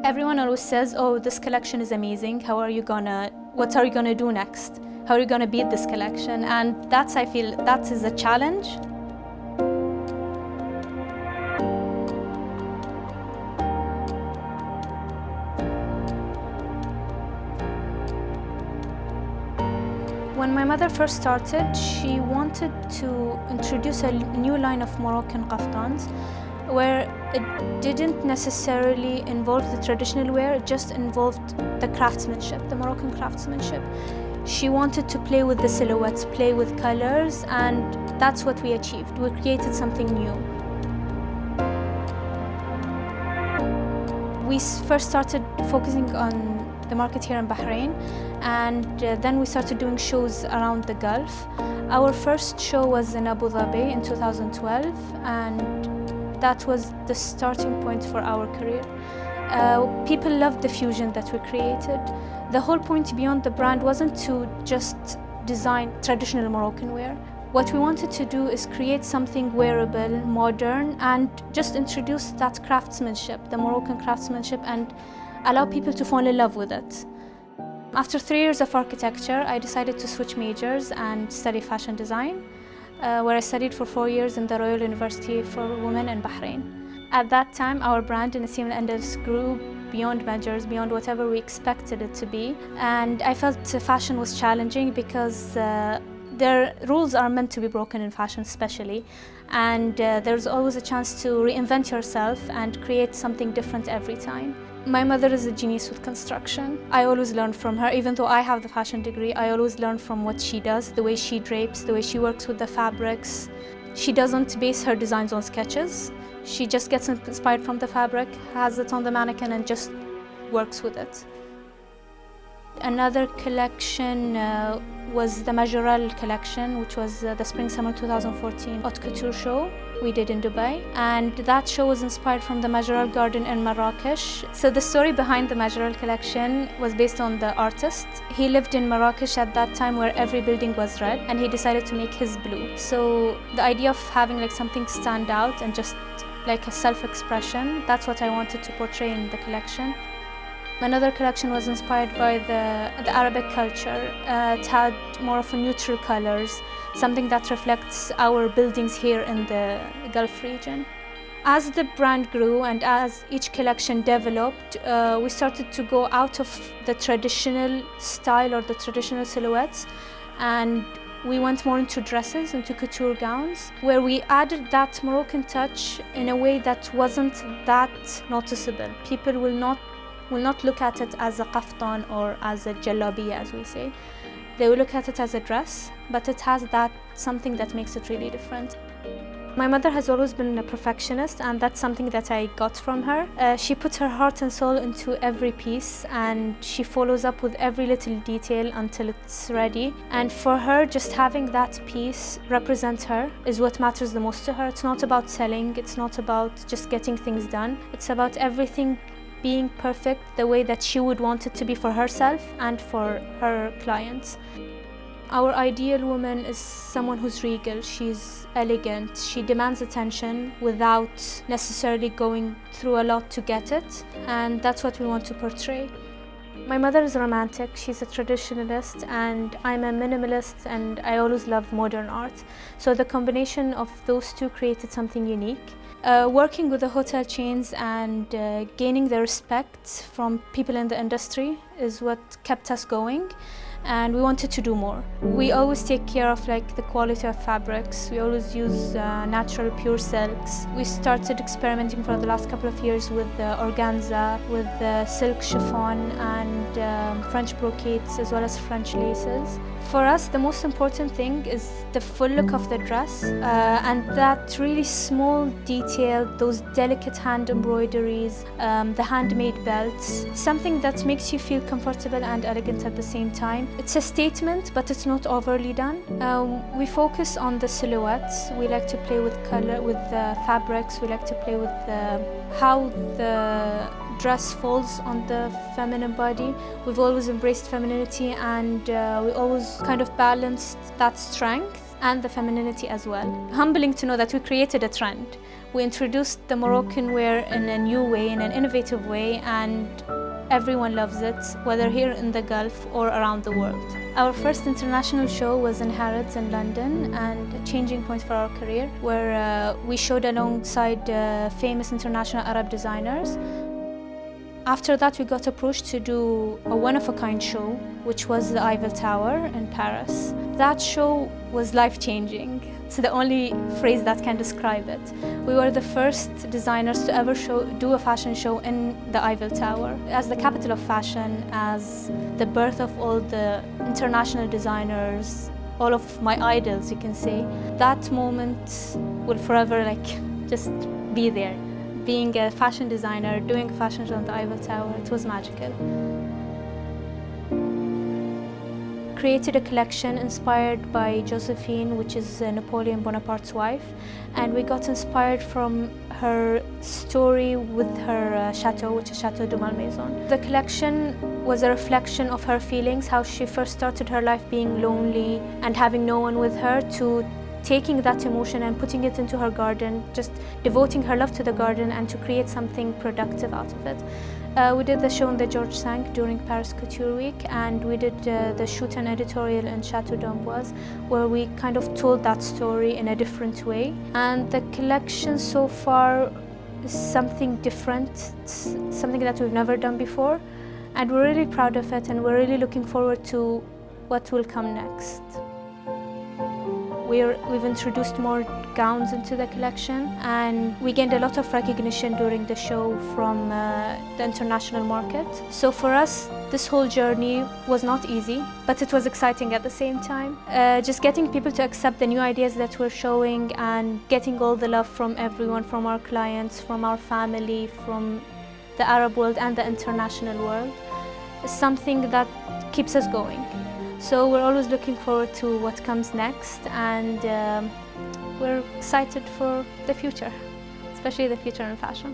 Everyone always says, oh, this collection is amazing. What are you gonna do next? How are you gonna beat this collection? And I feel that is a challenge. When my mother first started, she wanted to introduce a new line of Moroccan kaftans where it didn't necessarily involve the traditional wear, it just involved the craftsmanship, the Moroccan craftsmanship. She wanted to play with the silhouettes, play with colors, and that's what we achieved. We created something new. We first started focusing on the market here in Bahrain, and then we started doing shows around the Gulf. Our first show was in Abu Dhabi in 2012, and that was the starting point for our career. People loved the fusion that we created. The whole point beyond the brand wasn't to just design traditional Moroccan wear. What we wanted to do is create something wearable, modern, and just introduce that craftsmanship, the Moroccan craftsmanship, and allow people to fall in love with it. After 3 years of architecture, I decided to switch majors and study fashion design, where I studied for 4 years in the Royal University for Women in Bahrain. At that time, our brand, Naseem AlAndalos, grew beyond measures, beyond whatever we expected it to be. And I felt fashion was challenging because their rules are meant to be broken in fashion especially. And there's always a chance to reinvent yourself and create something different every time. My mother is a genius with construction. I always learn from her. Even though I have the fashion degree, I always learn from what she does, the way she drapes, the way she works with the fabrics. She doesn't base her designs on sketches. She just gets inspired from the fabric, has it on the mannequin, and just works with it. Another collection was the Majorelle collection, which was the Spring-Summer 2014 Haute Couture show we did in Dubai. And that show was inspired from the Majorelle garden in Marrakesh. So the story behind the Majorelle collection was based on the artist. He lived in Marrakesh at that time where every building was red, and he decided to make his blue. So the idea of having like something stand out and just like a self-expression, that's what I wanted to portray in the collection. Another collection was inspired by the Arabic culture. It had more of a neutral colors, something that reflects our buildings here in the Gulf region. As the brand grew and as each collection developed, we started to go out of the traditional style or the traditional silhouettes, and we went more into dresses, into couture gowns, where we added that Moroccan touch in a way that wasn't that noticeable. People will not look at it as a kaftan or as a jalabiya, as we say. They will look at it as a dress, but it has that something that makes it really different. My mother has always been a perfectionist, and that's something that I got from her. She puts her heart and soul into every piece, and she follows up with every little detail until it's ready. And for her, just having that piece represent her is what matters the most to her. It's not about selling, it's not about just getting things done. It's about everything being perfect the way that she would want it to be for herself and for her clients. Our ideal woman is someone who's regal, she's elegant, she demands attention without necessarily going through a lot to get it, and that's what we want to portray. My mother is romantic, she's a traditionalist, and I'm a minimalist, and I always love modern art. So the combination of those two created something unique. Working with the hotel chains and gaining the respect from people in the industry is what kept us going, and we wanted to do more. We always take care of like the quality of fabrics. We always use natural pure silks. We started experimenting for the last couple of years with the organza, with the silk chiffon and French brocades as well as French laces. For us, the most important thing is the full look of the dress and that really small detail, those delicate hand embroideries, the handmade belts, something that makes you feel comfortable and elegant at the same time. It's a statement, but it's not overly done. We focus on the silhouettes. We like to play with color, with the fabrics. We like to play with how the dress falls on the feminine body. We've always embraced femininity, and we always kind of balanced that strength and the femininity as well. Humbling to know that we created a trend. We introduced the Moroccan wear in a new way, in an innovative way, and everyone loves it, whether here in the Gulf or around the world. Our first international show was in Harrods in London, and a changing point for our career, where we showed alongside famous international Arab designers. After that, we got approached to do a one-of-a-kind show, which was the Eiffel Tower in Paris. That show was life-changing. It's the only phrase that can describe it. We were the first designers to ever do a fashion show in the Eiffel Tower. As the capital of fashion, as the birth of all the international designers, all of my idols, you can say, that moment will forever just be there. Being a fashion designer, doing a fashion show on the Eiffel Tower, it was magical. Created a collection inspired by Josephine, which is Napoleon Bonaparte's wife, and we got inspired from her story with her chateau, which is Chateau de Malmaison. The collection was a reflection of her feelings, how she first started her life being lonely and having no one with her, to taking that emotion and putting it into her garden, just devoting her love to the garden and to create something productive out of it. We did the show in the Georges V during Paris Couture Week, and we did the shoot and editorial in Chateau d'Amboise, where we kind of told that story in a different way. And the collection so far is something different, it's something that we've never done before, and we're really proud of it, and we're really looking forward to what will come next. We've introduced more gowns into the collection, and we gained a lot of recognition during the show from the international market. So for us, this whole journey was not easy, but it was exciting at the same time. Just getting people to accept the new ideas that we're showing and getting all the love from everyone, from our clients, from our family, from the Arab world and the international world, is something that keeps us going. So we're always looking forward to what comes next, and we're excited for the future, especially the future in fashion.